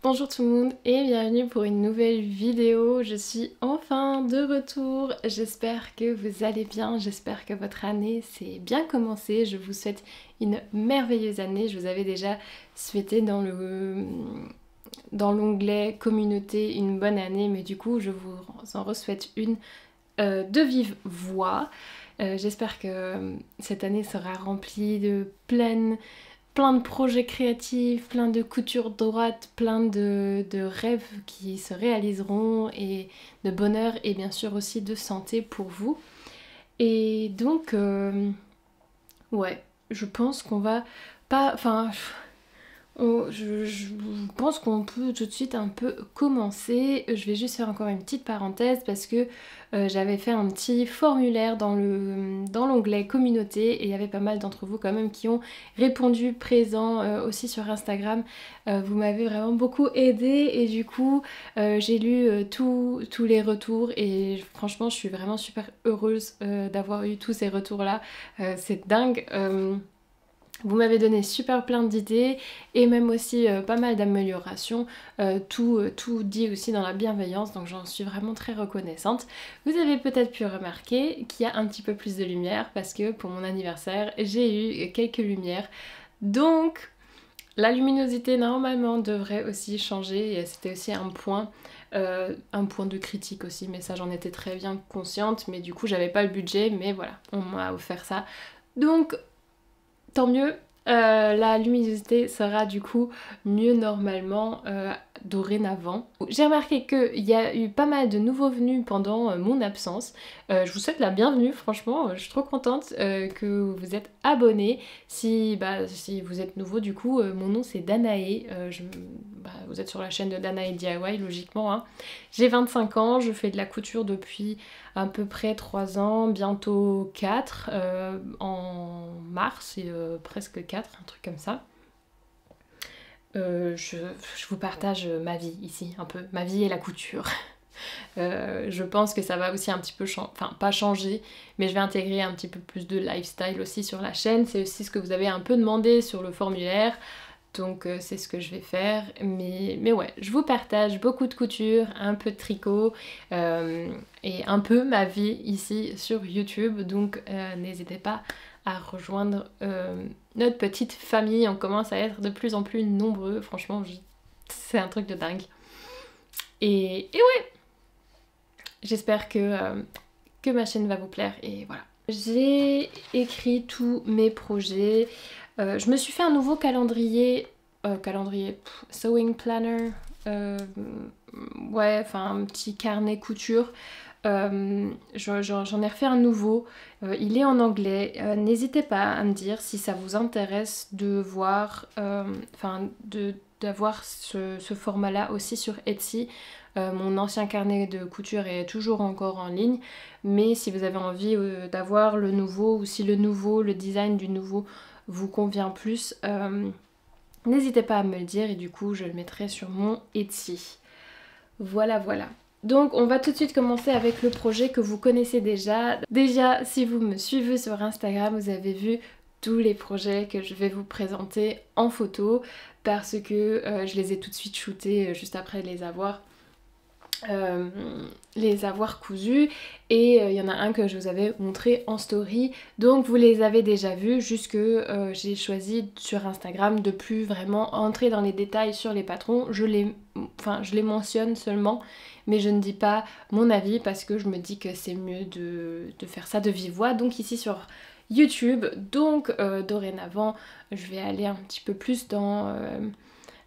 Bonjour tout le monde et bienvenue pour une nouvelle vidéo. Je suis enfin de retour. J'espère que vous allez bien, j'espère que votre année s'est bien commencée. Je vous souhaite une merveilleuse année. Je vous avais déjà souhaité dans l'onglet communauté une bonne année, mais du coup je vous en re-souhaite une de vive voix. J'espère que cette année sera remplie de plein de projets créatifs, plein de coutures droites, plein de rêves qui se réaliseront et de bonheur et bien sûr aussi de santé pour vous. Et donc, ouais, je pense qu'on va pas... Enfin, je pense qu'on peut tout de suite un peu commencer. Je vais juste faire encore une petite parenthèse parce que j'avais fait un petit formulaire dans l'onglet communauté et il y avait pas mal d'entre vous quand même qui ont répondu présent aussi sur Instagram. Vous m'avez vraiment beaucoup aidé et du coup j'ai lu tous les retours et franchement je suis vraiment super heureuse d'avoir eu tous ces retours là. C'est dingue. Vous m'avez donné super plein d'idées et même aussi pas mal d'améliorations, tout dit aussi dans la bienveillance, donc j'en suis vraiment très reconnaissante. Vous avez peut-être pu remarquer qu'il y a un petit peu plus de lumière parce que pour mon anniversaire j'ai eu quelques lumières, donc la luminosité normalement devrait aussi changer et c'était aussi un point de critique aussi, mais ça j'en étais très bien consciente, mais du coup j'avais pas le budget, mais voilà, on m'a offert ça. Donc tant mieux, la luminosité sera du coup mieux normalement dorénavant. J'ai remarqué qu'il y a eu pas mal de nouveaux venus pendant mon absence. Je vous souhaite la bienvenue, franchement, je suis trop contente que vous êtes abonnés. Si vous êtes nouveau, du coup, mon nom c'est Danae. Vous êtes sur la chaîne de Danae DIY, logiquement. Hein. J'ai 25 ans, je fais de la couture depuis à peu près 3 ans, bientôt 4 en mars et presque 4, un truc comme ça. Je vous partage ma vie ici, un peu, ma vie et la couture. Je pense que ça va aussi un petit peu pas changer, mais je vais intégrer un petit peu plus de lifestyle aussi sur la chaîne. C'est aussi ce que vous avez un peu demandé sur le formulaire. Donc c'est ce que je vais faire, mais ouais, je vous partage beaucoup de couture, un peu de tricot et un peu ma vie ici sur YouTube, donc n'hésitez pas à rejoindre notre petite famille, on commence à être de plus en plus nombreux, franchement c'est un truc de dingue. Et ouais, j'espère que ma chaîne va vous plaire et voilà. J'ai écrit tous mes projets. Je me suis fait un nouveau calendrier, sewing planner, ouais, enfin un petit carnet couture. J'en ai refait un nouveau, il est en anglais. N'hésitez pas à me dire si ça vous intéresse de voir, d'avoir ce format-là aussi sur Etsy. Mon ancien carnet de couture est toujours encore en ligne, mais si vous avez envie d'avoir le nouveau ou si le design du nouveau vous convient plus, n'hésitez pas à me le dire et du coup je le mettrai sur mon Etsy. Voilà. Donc on va tout de suite commencer avec le projet que vous connaissez déjà. Déjà, si vous me suivez sur Instagram, vous avez vu tous les projets que je vais vous présenter en photo parce que je les ai tout de suite shootés juste après les avoir cousus et il y en a un que je vous avais montré en story, donc vous les avez déjà vus, juste que j'ai choisi sur Instagram de plus vraiment entrer dans les détails sur les patrons. Je les mentionne seulement, mais je ne dis pas mon avis parce que je me dis que c'est mieux de faire ça de vive voix, donc ici sur YouTube. Donc dorénavant je vais aller un petit peu plus dans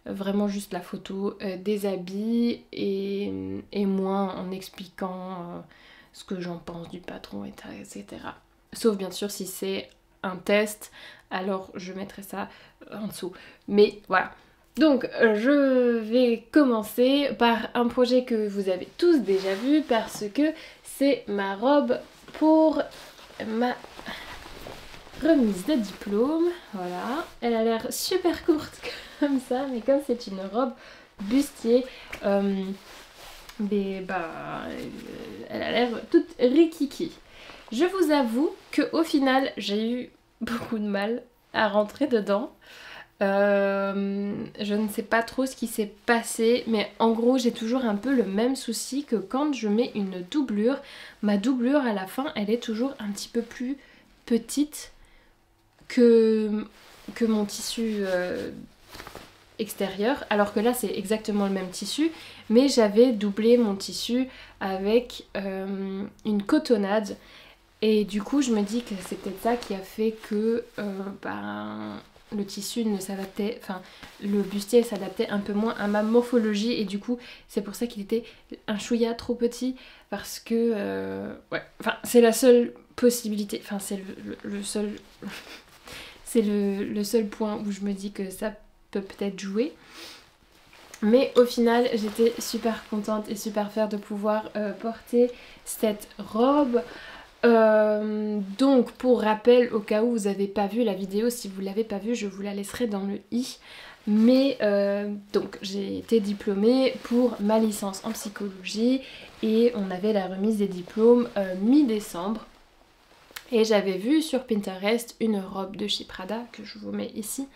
vraiment juste la photo des habits et moins en expliquant ce que j'en pense du patron, etc. Sauf bien sûr si c'est un test, alors je mettrai ça en dessous. Mais voilà. Donc je vais commencer par un projet que vous avez tous déjà vu parce que c'est ma robe pour ma remise de diplôme. Voilà, elle a l'air super courte comme ça, mais comme c'est une robe bustier, elle a l'air toute rikiki. Je vous avoue que au final j'ai eu beaucoup de mal à rentrer dedans. Je ne sais pas trop ce qui s'est passé, mais en gros j'ai toujours un peu le même souci que quand je mets une doublure. Ma doublure à la fin elle est toujours un petit peu plus petite que mon tissu extérieur, alors que là c'est exactement le même tissu, mais j'avais doublé mon tissu avec une cotonnade. Et du coup je me dis que c'est peut-être ça qui a fait que le tissu ne s'adaptait, enfin le bustier s'adaptait un peu moins à ma morphologie, et du coup c'est pour ça qu'il était un chouïa trop petit, parce que ouais, enfin c'est la seule possibilité, enfin c'est le seul c'est le seul point où je me dis que ça peut peut-être jouer. Mais au final j'étais super contente et super fière de pouvoir porter cette robe. Donc pour rappel, au cas où vous n'avez pas vu la vidéo, si vous ne l'avez pas vue, je vous la laisserai dans le i. Mais donc j'ai été diplômée pour ma licence en psychologie et on avait la remise des diplômes mi-décembre. Et j'avais vu sur Pinterest une robe de chez Prada, que je vous mets ici,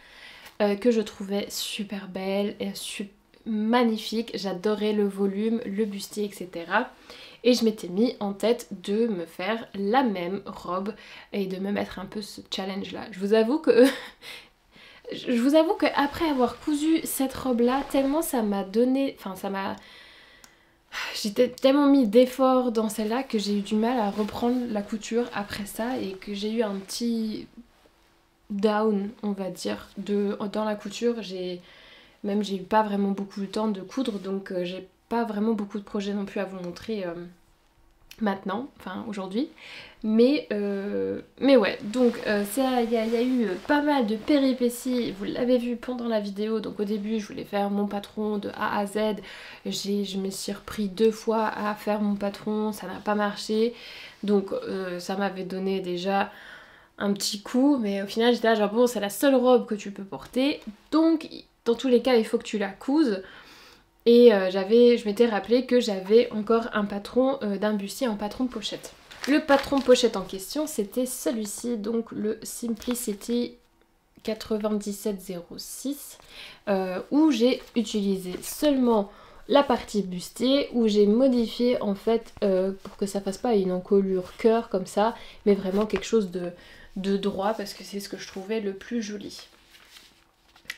que je trouvais super belle et magnifique. J'adorais le volume, le bustier, etc. Et je m'étais mis en tête de me faire la même robe et de me mettre un peu ce challenge là. Je vous avoue que après avoir cousu cette robe là, tellement ça m'a donné, enfin ça m'a, j'étais tellement mis d'efforts dans celle-là que j'ai eu du mal à reprendre la couture après ça, et que j'ai eu un petit down, on va dire, dans la couture. J'ai eu pas vraiment beaucoup de temps de coudre, donc j'ai pas vraiment beaucoup de projets non plus à vous montrer maintenant, enfin aujourd'hui. Mais ouais, donc il y a eu pas mal de péripéties, vous l'avez vu pendant la vidéo. Donc au début je voulais faire mon patron de A à Z, je me suis repris 2 fois à faire mon patron, ça n'a pas marché, donc ça m'avait donné déjà un petit coup, mais au final j'étais là genre bon, c'est la seule robe que tu peux porter, donc dans tous les cas il faut que tu la couses. Et je m'étais rappelé que j'avais encore un patron d'un bustier en patron pochette. Le patron pochette en question c'était celui-ci, donc le Simplicity 9706, où j'ai utilisé seulement la partie bustier, où j'ai modifié en fait pour que ça fasse pas une encolure cœur comme ça, mais vraiment quelque chose de droit, parce que c'est ce que je trouvais le plus joli.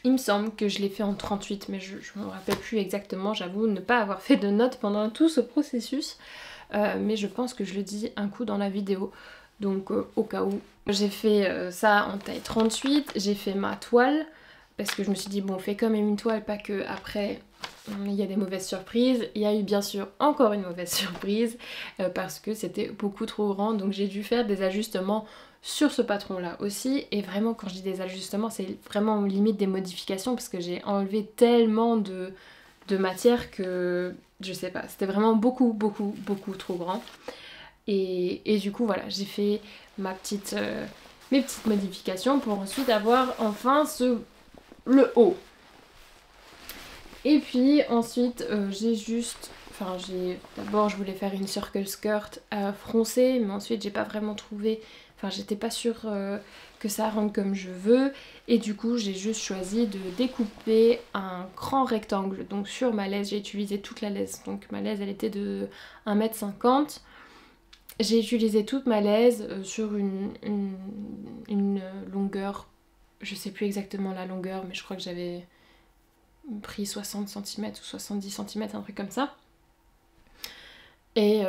Il me semble que je l'ai fait en 38, mais je ne me rappelle plus exactement, j'avoue ne pas avoir fait de notes pendant tout ce processus, mais je pense que je le dis un coup dans la vidéo, donc au cas où. J'ai fait ça en taille 38, j'ai fait ma toile, parce que je me suis dit bon, fais quand même une toile, pas que après il y a des mauvaises surprises. Il y a eu bien sûr encore une mauvaise surprise, parce que c'était beaucoup trop grand, donc j'ai dû faire des ajustements sur ce patron là aussi. Et vraiment quand je dis des ajustements, c'est vraiment limite des modifications, parce que j'ai enlevé tellement de matière que je sais pas, c'était vraiment beaucoup trop grand. Et du coup voilà, j'ai fait mes petites modifications pour ensuite avoir enfin le haut. Et puis ensuite d'abord je voulais faire une circle skirt froncée, mais ensuite j'ai pas vraiment trouvé, enfin j'étais pas sûre que ça rentre comme je veux, et du coup j'ai juste choisi de découper un grand rectangle. Donc sur ma laisse, j'ai utilisé toute la laisse, donc ma laisse elle était de 1,50 m. J'ai utilisé toute ma laisse sur une longueur, je sais plus exactement la longueur, mais je crois que j'avais pris 60 cm ou 70 cm, un truc comme ça. Et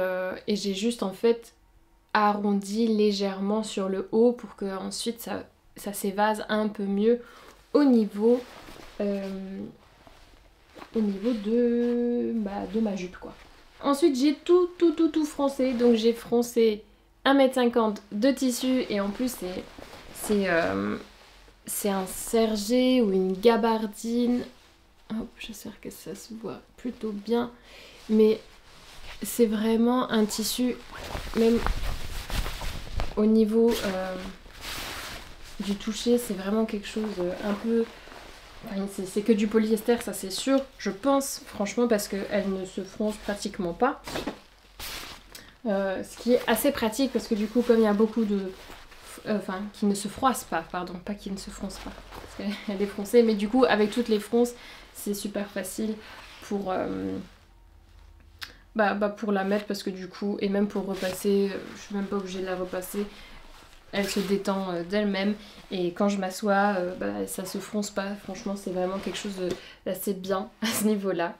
j'ai juste en fait arrondi légèrement sur le haut pour que ensuite ça s'évase un peu mieux au niveau de ma jupe quoi. Ensuite j'ai tout froncé, donc j'ai froncé 1,50 m de tissu, et en plus c'est un sergé ou une gabardine. Hop, j'espère que ça se voit plutôt bien, mais c'est vraiment un tissu, même au niveau du toucher, c'est vraiment quelque chose un peu... Enfin, c'est que du polyester, ça c'est sûr, je pense, franchement, parce qu'elle ne se fronce pratiquement pas. Ce qui est assez pratique, parce que du coup, comme il y a beaucoup de enfin qui ne se froisse pas, pardon, pas qui ne se fronce pas, parce qu'elle est froncée, mais du coup avec toutes les fronces c'est super facile pour, pour la mettre, parce que du coup, et même pour repasser, je suis même pas obligée de la repasser, elle se détend d'elle-même, et quand je m'assois, ça se fronce pas, franchement c'est vraiment quelque chose d'assez bien à ce niveau-là.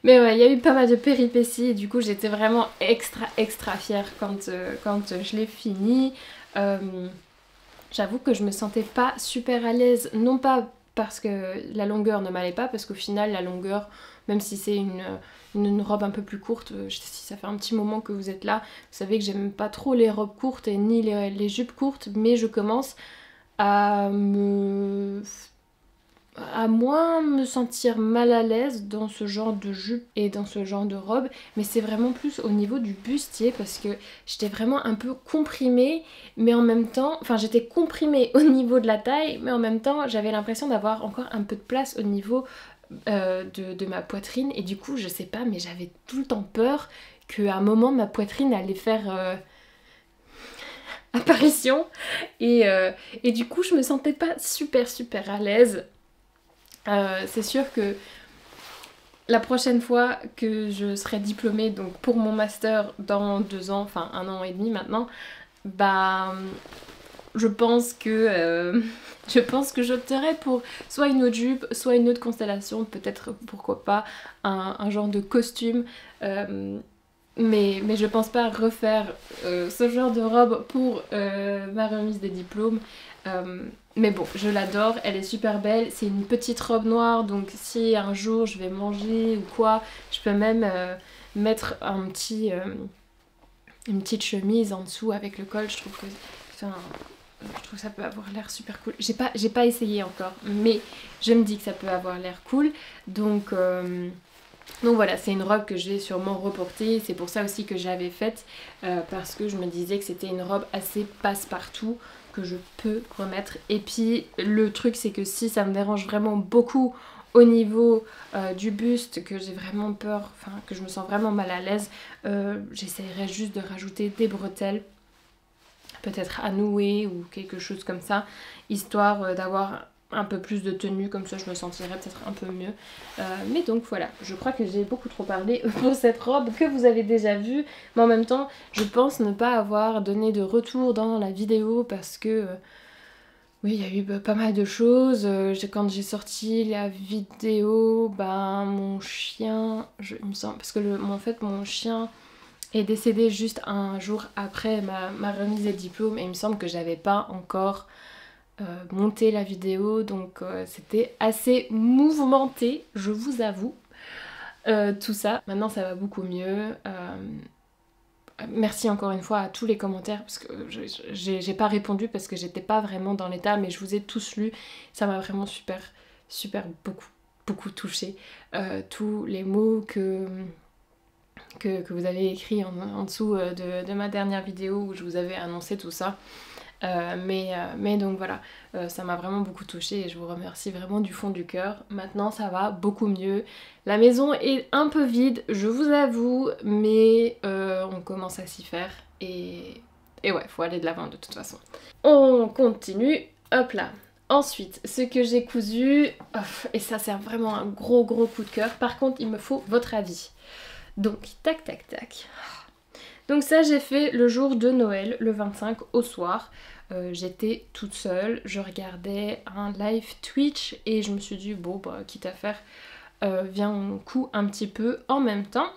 Mais ouais, il y a eu pas mal de péripéties et du coup j'étais vraiment extra fière quand je l'ai fini. J'avoue que je me sentais pas super à l'aise, non pas parce que la longueur ne m'allait pas, parce qu'au final la longueur, même si c'est une robe un peu plus courte, si ça fait un petit moment que vous êtes là, vous savez que j'aime pas trop les robes courtes et ni les jupes courtes, mais je commence à moins me sentir mal à l'aise dans ce genre de jupe et dans ce genre de robe, mais c'est vraiment plus au niveau du bustier, parce que j'étais vraiment un peu comprimée, mais en même temps, enfin j'étais comprimée au niveau de la taille, mais en même temps j'avais l'impression d'avoir encore un peu de place au niveau de ma poitrine, et du coup je sais pas, mais j'avais tout le temps peur qu'à un moment ma poitrine allait faire apparition, et du coup je me sentais pas super à l'aise. C'est sûr que la prochaine fois que je serai diplômée, donc pour mon master dans 2 ans, enfin 1 an et demi maintenant, bah je pense que j'opterai pour soit une autre jupe, soit une autre constellation, peut-être pourquoi pas un genre de costume. Mais je pense pas refaire ce genre de robe pour ma remise des diplômes. Mais bon, je l'adore, elle est super belle. C'est une petite robe noire, donc si un jour je vais manger ou quoi, je peux même mettre une petite chemise en dessous avec le col. Je trouve que ça peut avoir l'air super cool. J'ai pas essayé encore, mais je me dis que ça peut avoir l'air cool. Donc voilà, c'est une robe que j'ai sûrement reportée. C'est pour ça aussi que j'avais faite, parce que je me disais que c'était une robe assez passe-partout que je peux remettre. Et puis le truc, c'est que si ça me dérange vraiment beaucoup au niveau du buste, que j'ai vraiment peur, enfin que je me sens vraiment mal à l'aise, j'essaierai juste de rajouter des bretelles, peut-être à nouer ou quelque chose comme ça, histoire d'avoir un peu plus de tenue, comme ça je me sentirais peut-être un peu mieux. Mais donc voilà, je crois que j'ai beaucoup trop parlé pour cette robe que vous avez déjà vue, mais en même temps je pense ne pas avoir donné de retour dans la vidéo, parce que oui, il y a eu pas mal de choses. Quand j'ai sorti la vidéo, mon chien, il me semble, parce que en fait mon chien est décédé juste un jour après ma remise des diplômes, et il me semble que j'avais pas encore monté la vidéo, donc c'était assez mouvementé, je vous avoue, tout ça. Maintenant ça va beaucoup mieux. Merci encore une fois à tous les commentaires, parce que j'ai pas répondu parce que j'étais pas vraiment dans l'état, mais je vous ai tous lus, ça m'a vraiment super beaucoup touchée. Tous les mots que vous avez écrits en dessous de ma dernière vidéo où je vous avais annoncé tout ça. Mais donc voilà, ça m'a vraiment beaucoup touchée et je vous remercie vraiment du fond du cœur. Maintenant ça va beaucoup mieux. La maison est un peu vide, je vous avoue, mais on commence à s'y faire et ouais, faut aller de l'avant de toute façon. On continue, hop là. Ensuite, ce que j'ai cousu, et ça c'est vraiment un gros coup de cœur, par contre il me faut votre avis. Donc tac. Donc ça j'ai fait le jour de Noël, le 25 au soir. J'étais toute seule, je regardais un live Twitch et je me suis dit bon quitte à faire, viens on coud un petit peu en même temps.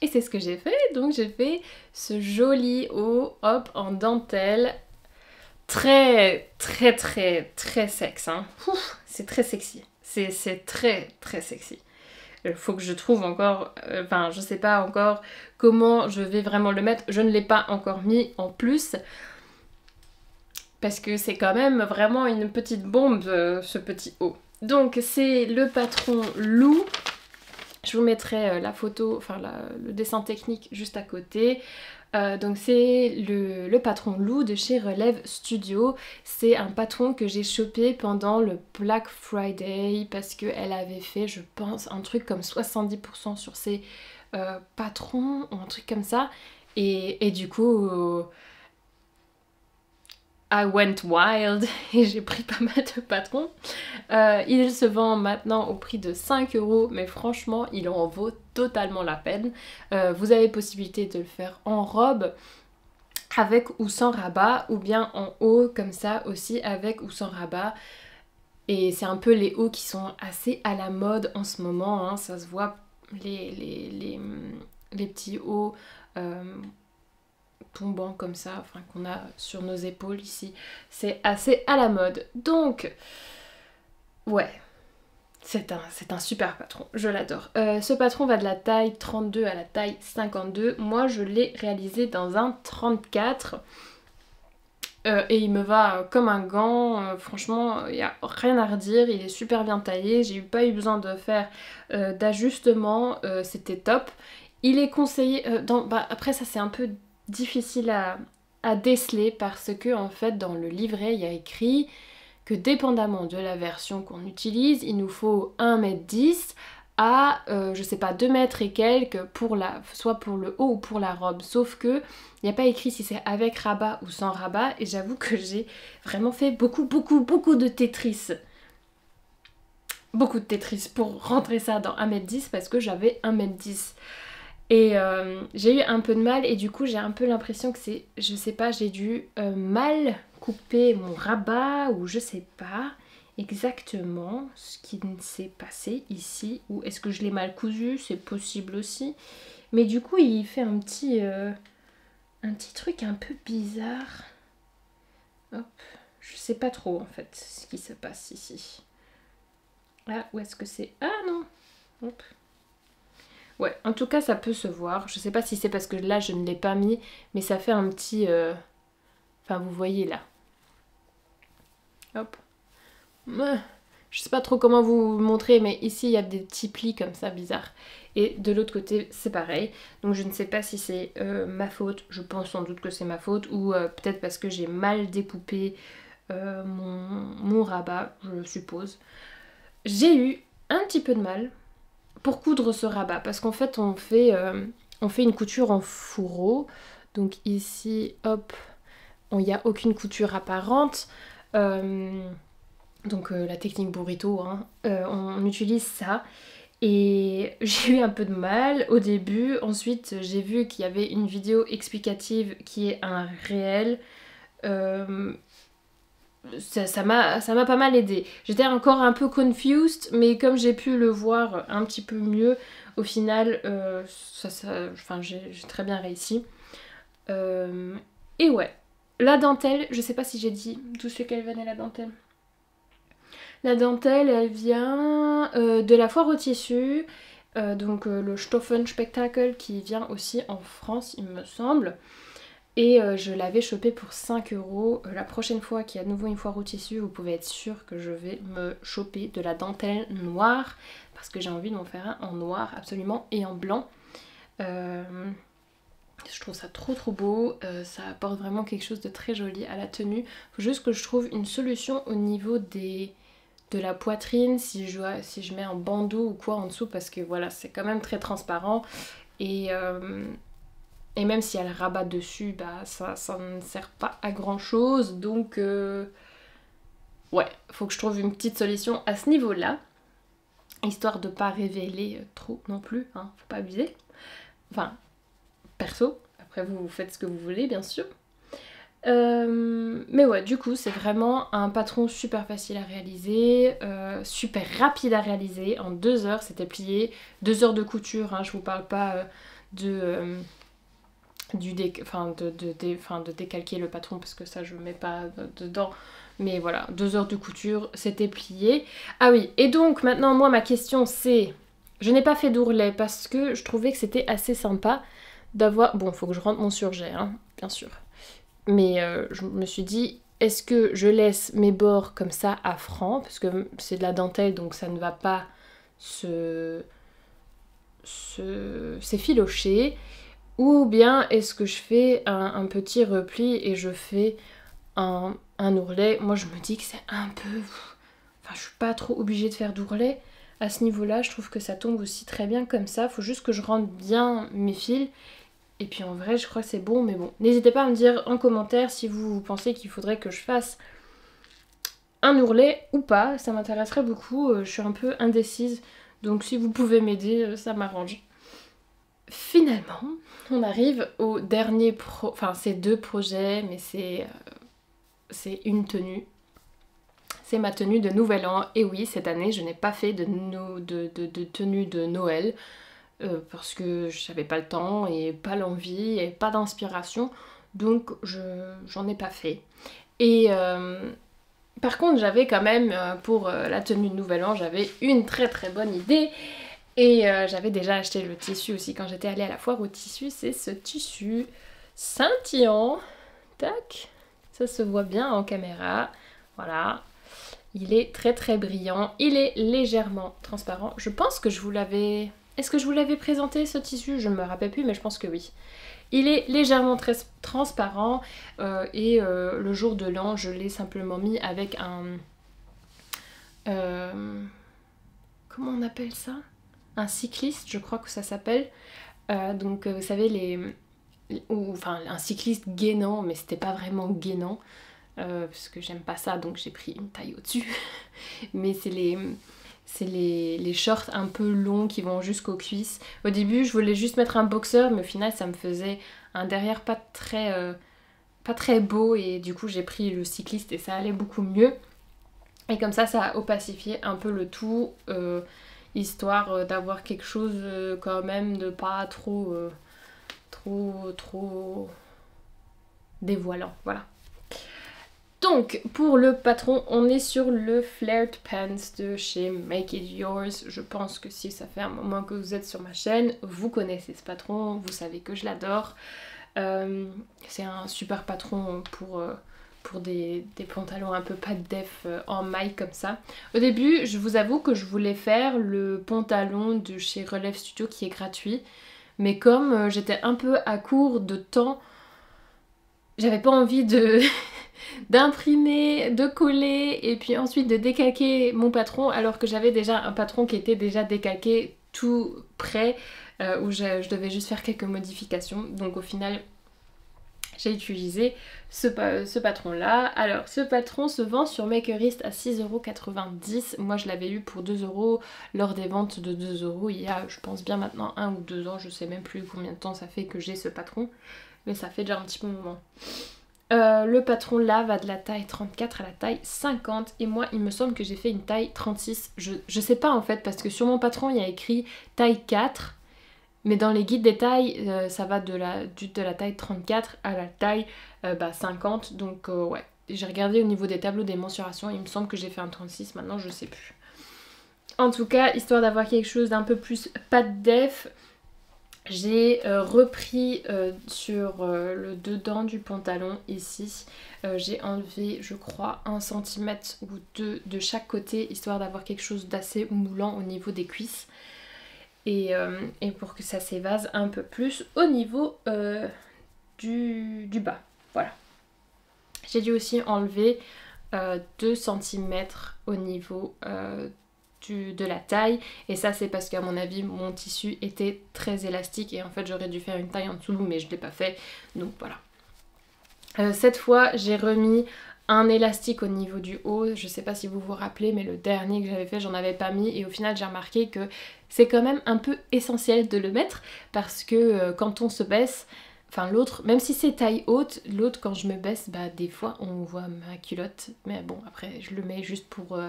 Et c'est ce que j'ai fait, donc j'ai fait ce joli haut hop en dentelle, très sexe, hein. C'est très sexy, c'est très sexy. Il faut que je trouve encore, je sais pas encore comment je vais vraiment le mettre. Je ne l'ai pas encore mis en plus, parce que c'est quand même vraiment une petite bombe, ce petit haut. Donc c'est le patron Lou. Je vous mettrai la photo, le dessin technique juste à côté. Donc c'est le patron Lou de chez Relève Studio. C'est un patron que j'ai chopé pendant le Black Friday, parce qu'elle avait fait, je pense, un truc comme 70% sur ses patrons ou un truc comme ça. Et du coup, I went wild et j'ai pris pas mal de patrons. Il se vend maintenant au prix de 5 €, mais franchement, il en vaut totalement la peine. Vous avez possibilité de le faire en robe, avec ou sans rabat, ou bien en haut comme ça aussi, avec ou sans rabat. Et c'est un peu les hauts qui sont assez à la mode en ce moment, hein. Ça se voit, les petits hauts tombants comme ça, enfin qu'on a sur nos épaules ici. C'est assez à la mode. Donc, ouais, c'est un super patron, je l'adore. Ce patron va de la taille 32 à la taille 52. Moi, je l'ai réalisé dans un 34. Et il me va comme un gant, franchement, il n'y a rien à redire, il est super bien taillé, j'ai pas eu besoin de faire d'ajustement, c'était top. Il est conseillé, après ça c'est un peu difficile à déceler parce que en fait dans le livret il y a écrit que dépendamment de la version qu'on utilise, il nous faut 1,10 m à, je sais pas, 2 mètres et quelques, soit pour le haut ou pour la robe. Sauf que il n'y a pas écrit si c'est avec rabat ou sans rabat, et j'avoue que j'ai vraiment fait beaucoup de Tetris. Beaucoup de Tetris pour rentrer ça dans 1,10 m parce que j'avais 1,10 m. Et j'ai eu un peu de mal, et du coup j'ai un peu l'impression que c'est, je sais pas, j'ai dû mal couper mon rabat, ou je sais pas exactement ce qui s'est passé ici, ou est-ce que je l'ai mal cousu, c'est possible aussi. Mais du coup il fait un petit truc un peu bizarre. Hop, je sais pas trop en fait ce qui se passe ici. Ah, où est-ce que c'est? Ah non. Hop. Ouais, en tout cas ça peut se voir. Je sais pas si c'est parce que là je ne l'ai pas mis, mais ça fait un petit... Enfin vous voyez là. Hop. Je sais pas trop comment vous montrer, mais ici il y a des petits plis comme ça bizarres. Et de l'autre côté c'est pareil. Donc je ne sais pas si c'est ma faute, je pense sans doute que c'est ma faute, ou peut-être parce que j'ai mal découpé mon rabat, je suppose. J'ai eu un petit peu de mal pour coudre ce rabat, parce qu'en fait on fait une couture en fourreau. Donc ici, hop, il n'y a aucune couture apparente. Donc la technique burrito, hein, on utilise ça. Et j'ai eu un peu de mal au début. Ensuite j'ai vu qu'il y avait une vidéo explicative qui est un réel. Ça m'a pas mal aidé. J'étais encore un peu confused, mais comme j'ai pu le voir un petit peu mieux, au final j'ai très bien réussi. Et ouais, la dentelle, je sais pas si j'ai dit d'où c'est qu'elle venait, la dentelle. La dentelle, elle vient de la foire au tissu, donc le Stoffen Spectacle, qui vient aussi en France, il me semble. Et je l'avais chopé pour 5 €. La prochaine fois qu'il y a à nouveau une foire au tissu, vous pouvez être sûr que je vais me choper de la dentelle noire, parce que j'ai envie de m'en faire un en noir absolument, et en blanc. Je trouve ça trop beau, ça apporte vraiment quelque chose de très joli à la tenue. Faut juste que je trouve une solution au niveau de la poitrine, si je mets un bandeau ou quoi en dessous, parce que voilà, c'est quand même très transparent. Et même si elle rabat dessus, bah ça ne sert pas à grand chose. Donc ouais, faut que je trouve une petite solution à ce niveau-là, histoire de pas révéler trop non plus, hein, faut pas abuser. Enfin, perso, après vous faites ce que vous voulez bien sûr. Mais ouais, du coup c'est vraiment un patron super facile à réaliser, super rapide à réaliser. En 2 heures c'était plié, 2 heures de couture, hein, je vous parle pas de décalquer le patron, parce que ça je mets pas dedans, mais voilà, 2 heures de couture, c'était plié. Ah oui, et donc maintenant moi ma question c'est, je n'ai pas fait d'ourlet parce que je trouvais que c'était assez sympa d'avoir, bon faut que je rentre mon surjet hein, bien sûr, mais je me suis dit, est-ce que je laisse mes bords comme ça à franc, parce que c'est de la dentelle donc ça ne va pas s'effilocher, ou bien est-ce que je fais un petit repli et je fais un ourlet. Moi je me dis que c'est un peu... Enfin je suis pas trop obligée de faire d'ourlet à ce niveau-là, je trouve que ça tombe aussi très bien comme ça. Faut juste que je rentre bien mes fils Et puis en vrai je crois que c'est bon, mais bon. N'hésitez pas à me dire en commentaire si vous pensez qu'il faudrait que je fasse un ourlet ou pas, ça m'intéresserait beaucoup, je suis un peu indécise, donc si vous pouvez m'aider, ça m'arrange. Finalement, on arrive au dernier enfin c'est 2 projets, mais c'est une tenue. C'est ma tenue de Nouvel An, et oui, cette année je n'ai pas fait de tenue de Noël, parce que j'avais pas le temps, et pas l'envie, et pas d'inspiration, donc j'en ai pas fait. Et par contre, j'avais quand même, pour la tenue de Nouvel An, j'avais une très très bonne idée. Et j'avais déjà acheté le tissu aussi quand j'étais allée à la foire au tissu. C'est ce tissu scintillant. Tac. Ça se voit bien en caméra. Voilà. Il est très très brillant. Il est légèrement transparent. Je pense que je vous l'avais... Est-ce que je vous l'avais présenté ce tissu? Je ne me rappelle plus, mais je pense que oui. Il est légèrement très transparent et le jour de l'an, je l'ai simplement mis avec un... comment on appelle ça? Un cycliste, je crois que ça s'appelle. Donc vous savez, enfin un cycliste gainant, mais c'était pas vraiment gainant, parce que j'aime pas ça, donc j'ai pris une taille au-dessus. Mais c'est les shorts un peu longs qui vont jusqu'aux cuisses. Au début, je voulais juste mettre un boxer, mais au final, ça me faisait un derrière pas très beau, et du coup, j'ai pris le cycliste et ça allait beaucoup mieux. Et comme ça a opacifié un peu le tout, histoire d'avoir quelque chose quand même de pas trop dévoilant, voilà. Donc pour le patron, on est sur le Flared Pants de chez Make It Yours. Je pense que si ça fait un moment que vous êtes sur ma chaîne, vous connaissez ce patron, vous savez que je l'adore. C'est un super patron pour des pantalons un peu pas de def en maille comme ça. Au début, je vous avoue que je voulais faire le pantalon de chez Relève Studio qui est gratuit. Mais comme j'étais un peu à court de temps, j'avais pas envie d'imprimer, de coller et puis ensuite de décalquer mon patron, alors que j'avais déjà un patron qui était déjà décalqué tout prêt, où je devais juste faire quelques modifications. Donc au final, j'ai utilisé ce patron là. Alors ce patron se vend sur Makerist à 6,90 €. Moi je l'avais eu pour 2 € lors des ventes de 2 € il y a, je pense bien maintenant 1 ou 2 ans. Je sais même plus combien de temps ça fait que j'ai ce patron, mais ça fait déjà un petit peu moment. Le patron là va de la taille 34 à la taille 50, et moi il me semble que j'ai fait une taille 36. Je sais pas en fait, parce que sur mon patron il y a écrit taille 4. Mais dans les guides des tailles, ça va de la taille 34 à la taille 50. Donc ouais, j'ai regardé au niveau des tableaux des mensurations, il me semble que j'ai fait un 36, maintenant je sais plus. En tout cas, histoire d'avoir quelque chose d'un peu plus pas de def, j'ai repris sur le dedans du pantalon ici. J'ai enlevé, je crois, 1 cm ou 2 de chaque côté, histoire d'avoir quelque chose d'assez moulant au niveau des cuisses. Et pour que ça s'évase un peu plus au niveau du bas. Voilà. J'ai dû aussi enlever 2 cm au niveau de la taille. Et ça c'est parce qu'à mon avis mon tissu était très élastique et en fait j'aurais dû faire une taille en dessous, mais je ne l'ai pas fait. Donc voilà. Cette fois j'ai remis un élastique au niveau du haut. Je sais pas si vous vous rappelez, mais le dernier que j'avais fait, j'en avais pas mis, et au final j'ai remarqué que c'est quand même un peu essentiel de le mettre, parce que quand on se baisse, enfin l'autre, même si c'est taille haute, l'autre quand je me baisse, bah des fois on voit ma culotte, mais bon après je le mets juste pour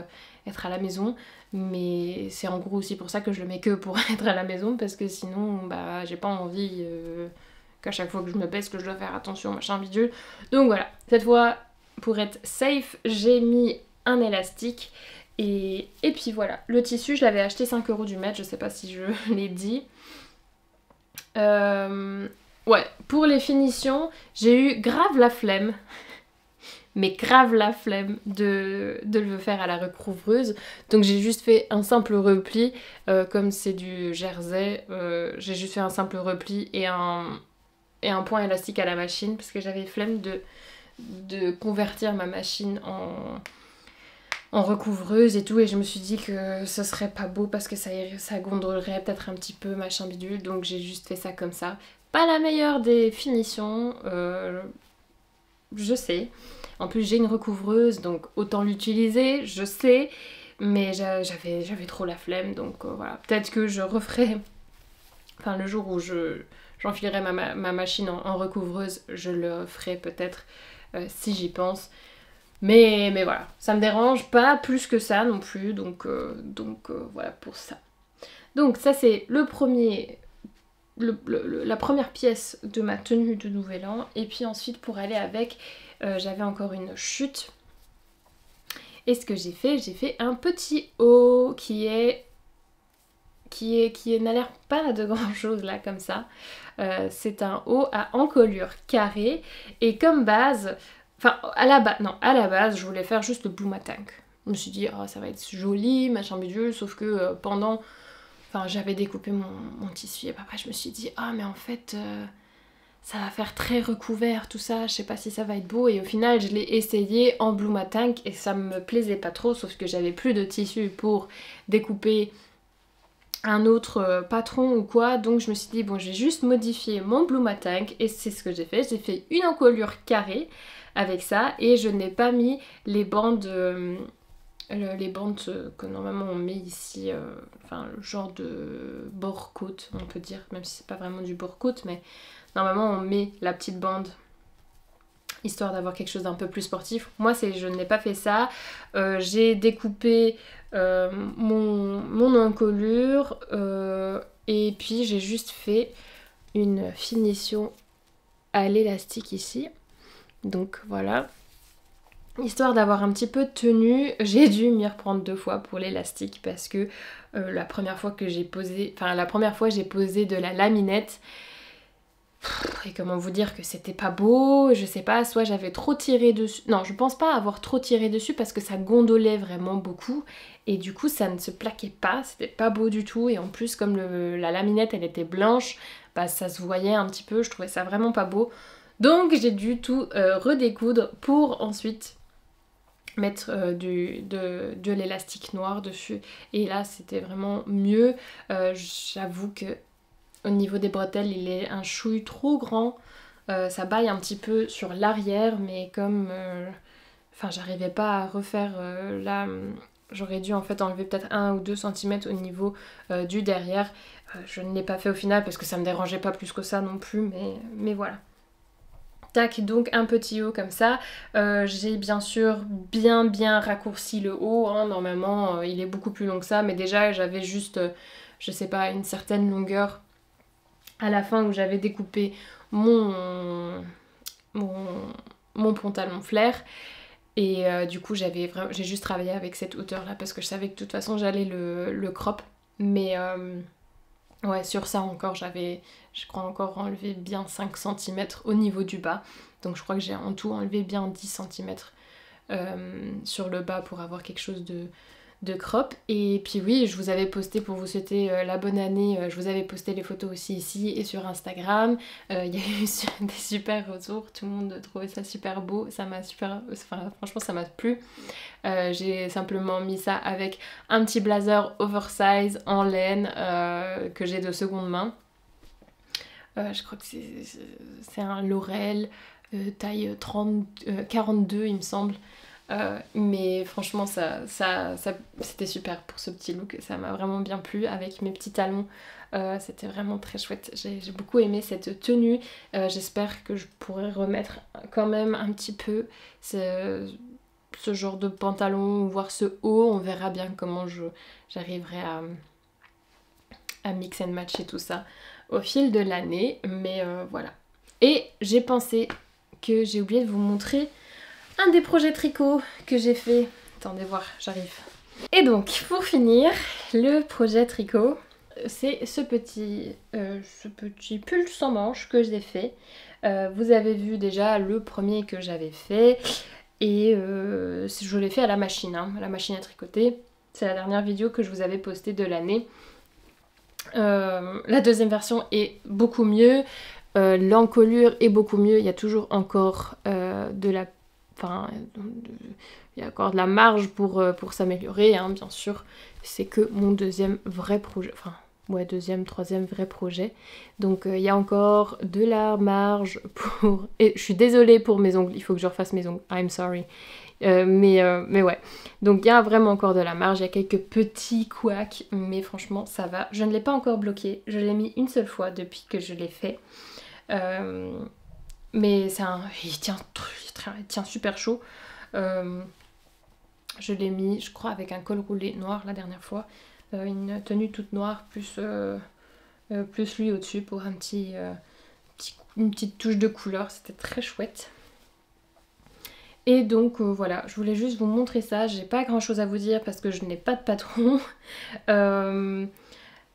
être à la maison, mais c'est en gros aussi pour ça que je le mets que pour être à la maison, parce que sinon bah j'ai pas envie qu'à chaque fois que je me baisse que je dois faire attention, machin bidule. Donc voilà, cette fois pour être safe, j'ai mis un élastique. Et puis voilà, le tissu, je l'avais acheté 5 € du mètre, je sais pas si je l'ai dit. Ouais, pour les finitions, j'ai eu grave la flemme, mais grave la flemme de le faire à la recouvreuse. Donc j'ai juste fait un simple repli, comme c'est du jersey, j'ai juste fait un simple repli et un point élastique à la machine, parce que j'avais flemme de convertir ma machine en recouvreuse et tout, et je me suis dit que ce serait pas beau parce que ça gondolerait peut-être un petit peu, machin bidule, donc j'ai juste fait ça comme ça. pas la meilleure des finitions, je sais. En plus j'ai une recouvreuse donc autant l'utiliser, je sais. Mais j'avais trop la flemme donc voilà. Peut-être que je referai, enfin le jour où j'enfilerai ma machine en recouvreuse, je le ferai peut-être si j'y pense. Mais voilà, ça me dérange pas plus que ça non plus, donc voilà pour ça. Donc ça c'est le premier, la première pièce de ma tenue de Nouvel An. Et puis ensuite pour aller avec, j'avais encore une chute. Et ce que j'ai fait un petit haut qui n'a l'air pas de grand chose là comme ça. C'est un haut à encolure carrée et comme base, enfin à la base je voulais faire juste le Blue Tank. Je me suis dit oh ça va être joli, machin bidule, sauf que enfin j'avais découpé mon tissu et après je me suis dit ah mais en fait ça va faire très recouvert tout ça, je sais pas si ça va être beau et au final je l'ai essayé en Blue Tank et ça me plaisait pas trop sauf que j'avais plus de tissu pour découper un autre patron ou quoi, donc je me suis dit bon je vais juste modifier mon Blue Tank et c'est ce que j'ai fait une encolure carrée avec ça et je n'ai pas mis les bandes que normalement on met ici, enfin le genre de bord-côte on peut dire, même si c'est pas vraiment du bord-côte mais normalement on met la petite bande histoire d'avoir quelque chose d'un peu plus sportif. Moi je n'ai pas fait ça, j'ai découpé mon encolure et puis j'ai juste fait une finition à l'élastique ici. Donc voilà. Histoire d'avoir un petit peu de tenue, j'ai dû m'y reprendre 2 fois pour l'élastique parce que la première fois j'ai posé de la laminette. Et comment vous dire que c'était pas beau, je sais pas, soit j'avais trop tiré dessus. Non, je pense pas avoir trop tiré dessus parce que ça gondolait vraiment beaucoup et du coup ça ne se plaquait pas, c'était pas beau du tout et en plus comme la laminette elle était blanche, bah ça se voyait un petit peu, je trouvais ça vraiment pas beau. Donc j'ai dû tout redécoudre pour ensuite mettre de l'élastique noir dessus et là c'était vraiment mieux. J'avoue que au niveau des bretelles, il est un chouille trop grand. Ça baille un petit peu sur l'arrière, mais comme enfin, j'arrivais pas à refaire là, j'aurais dû en fait enlever peut-être 1 ou 2 cm au niveau du derrière. Je ne l'ai pas fait au final parce que ça me dérangeait pas plus que ça non plus, mais voilà. Tac, donc un petit haut comme ça. J'ai bien sûr bien raccourci le haut. Hein. Normalement, il est beaucoup plus long que ça, mais déjà j'avais juste, je sais pas, une certaine longueur à la fin où j'avais découpé mon pantalon flair et du coup j'ai juste travaillé avec cette hauteur là parce que je savais que de toute façon j'allais le crop mais ouais sur ça encore je crois encore enlevé bien 5 cm au niveau du bas donc je crois que j'ai en tout enlevé bien 10 cm sur le bas pour avoir quelque chose de crop. Et puis oui, je vous avais posté pour vous souhaiter la bonne année, je vous avais posté les photos aussi ici et sur Instagram. Il y a eu des super retours, tout le monde trouvait ça super beau, ça m'a enfin franchement ça m'a plu. J'ai simplement mis ça avec un petit blazer oversize en laine que j'ai de seconde main. Je crois que c'est un Laurel taille 42 il me semble. Mais franchement c'était super pour ce petit look, ça m'a vraiment bien plu avec mes petits talons, c'était vraiment très chouette, j'ai beaucoup aimé cette tenue, j'espère que je pourrai remettre quand même un petit peu ce genre de pantalon ou voir ce haut, on verra bien comment j'arriverai à mix and matcher tout ça au fil de l'année, mais voilà. Et j'ai pensé que j'ai oublié de vous montrer un des projets tricot que j'ai fait. Attendez voir, j'arrive. Et donc, pour finir, le projet tricot, c'est ce petit pull sans manches que j'ai fait. Vous avez vu déjà le premier que j'avais fait. Et je l'ai fait à la machine, à la machine à tricoter. C'est la dernière vidéo que je vous avais postée de l'année. La deuxième version est beaucoup mieux. L'encolure est beaucoup mieux. Il y a toujours encore de la... Enfin, il y a encore de la marge pour s'améliorer, hein, bien sûr. C'est que mon deuxième vrai projet, enfin deuxième, troisième vrai projet. Donc il y a encore de la marge pour... Et je suis désolée pour mes ongles, il faut que je refasse mes ongles, I'm sorry. Mais ouais, donc il y a vraiment encore de la marge, il y a quelques petits couacs, mais franchement ça va. Je ne l'ai pas encore bloqué, je l'ai mis une seule fois depuis que je l'ai fait. Mais il tient super chaud. Je l'ai mis, je crois, avec un col roulé noir la dernière fois. Une tenue toute noire, plus lui au-dessus pour une petite touche de couleur. C'était très chouette. Et donc voilà, je voulais juste vous montrer ça. J'ai pas grand chose à vous dire parce que je n'ai pas de patron.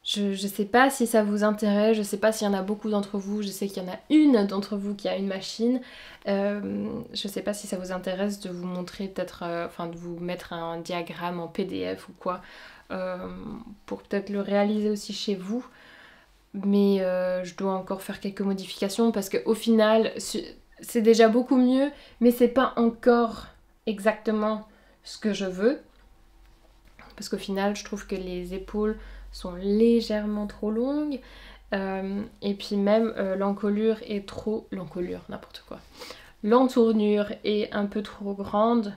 Je sais pas si ça vous intéresse, je sais pas s'il y en a beaucoup d'entre vous, je sais qu'il y en a une d'entre vous qui a une machine. Je sais pas si ça vous intéresse de vous montrer peut-être, de vous mettre un diagramme en PDF ou quoi, pour peut-être le réaliser aussi chez vous. Mais je dois encore faire quelques modifications parce qu'au final, c'est déjà beaucoup mieux, mais c'est pas encore exactement ce que je veux. Parce qu'au final, je trouve que les épaules sont légèrement trop longues. Et puis même l'encolure est trop... L'encolure, n'importe quoi. L'entournure est un peu trop grande.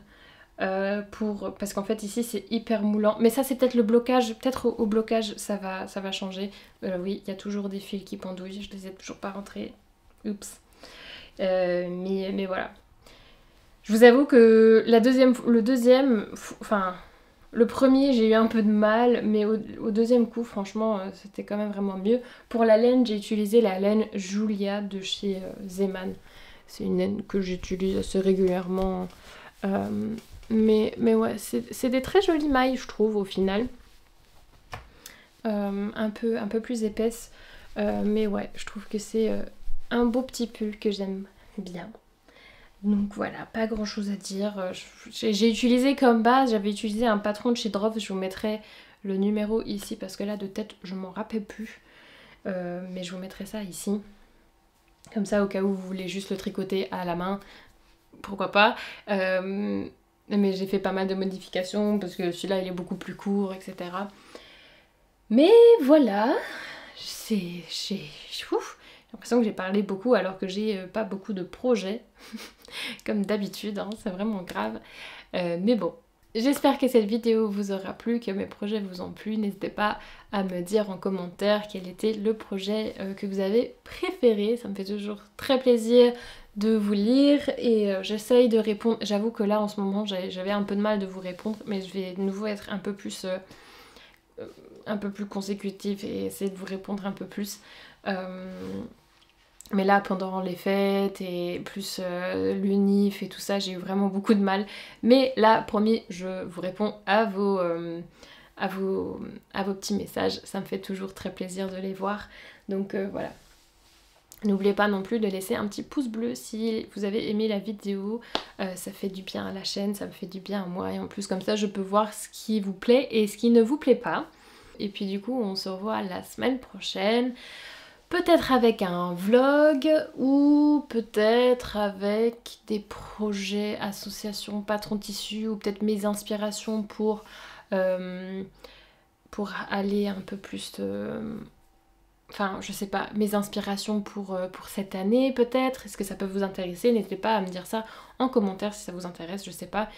Parce qu'en fait ici c'est hyper moulant. Mais ça c'est peut-être le blocage. Peut-être au blocage ça va changer. Oui, il y a toujours des fils qui pendouillent. Je les ai toujours pas rentrés. Oups. Mais voilà. Je vous avoue que le premier, j'ai eu un peu de mal, mais au deuxième coup, franchement, c'était quand même vraiment mieux. Pour la laine, j'ai utilisé la laine Julia de chez Zeman. C'est une laine que j'utilise assez régulièrement. Mais ouais, c'est des très jolies mailles, je trouve, au final. Un peu plus épaisses. Mais ouais, je trouve que c'est un beau petit pull que j'aime bien. Donc voilà, pas grand chose à dire. J'ai utilisé comme base, j'avais utilisé un patron de chez Drops, je vous mettrai le numéro ici parce que là de tête je m'en rappelle plus. Mais je vous mettrai ça ici. Comme ça au cas où vous voulez juste le tricoter à la main, pourquoi pas. Mais j'ai fait pas mal de modifications parce que celui-là il est beaucoup plus court, etc. Mais voilà, j'ai l'impression que j'ai parlé beaucoup alors que j'ai pas beaucoup de projets. Comme d'habitude, hein, c'est vraiment grave. Mais bon, j'espère que cette vidéo vous aura plu, que mes projets vous ont plu. N'hésitez pas à me dire en commentaire quel était le projet que vous avez préféré. Ça me fait toujours très plaisir de vous lire et j'essaye de répondre. J'avoue que là en ce moment j'avais un peu de mal de vous répondre, mais je vais de nouveau être un peu plus consécutive et essayer de vous répondre un peu plus. Mais là, pendant les fêtes et plus l'unif et tout ça, j'ai eu vraiment beaucoup de mal. Mais là, promis, je vous réponds à vos petits messages. Ça me fait toujours très plaisir de les voir. Donc voilà. N'oubliez pas non plus de laisser un petit pouce bleu si vous avez aimé la vidéo. Ça fait du bien à la chaîne, ça me fait du bien à moi. Et en plus, comme ça, je peux voir ce qui vous plaît et ce qui ne vous plaît pas. Et puis du coup, on se revoit la semaine prochaine. Peut-être avec un vlog ou peut-être avec des projets, associations, patrons tissus ou peut-être mes inspirations pour aller un peu plus... Enfin, je sais pas, mes inspirations pour cette année peut-être. Est-ce que ça peut vous intéresser? N'hésitez pas à me dire ça en commentaire si ça vous intéresse, je sais pas.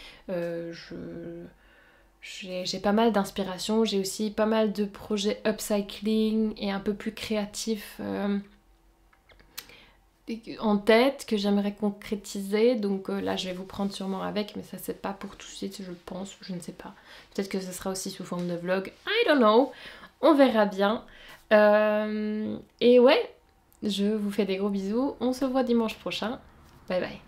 J'ai pas mal d'inspiration, j'ai aussi pas mal de projets upcycling et un peu plus créatifs en tête que j'aimerais concrétiser. Donc là je vais vous prendre sûrement avec, mais ça c'est pas pour tout de suite je pense, je ne sais pas. Peut-être que ce sera aussi sous forme de vlog, I don't know, on verra bien. Et ouais, je vous fais des gros bisous, on se voit dimanche prochain, bye bye.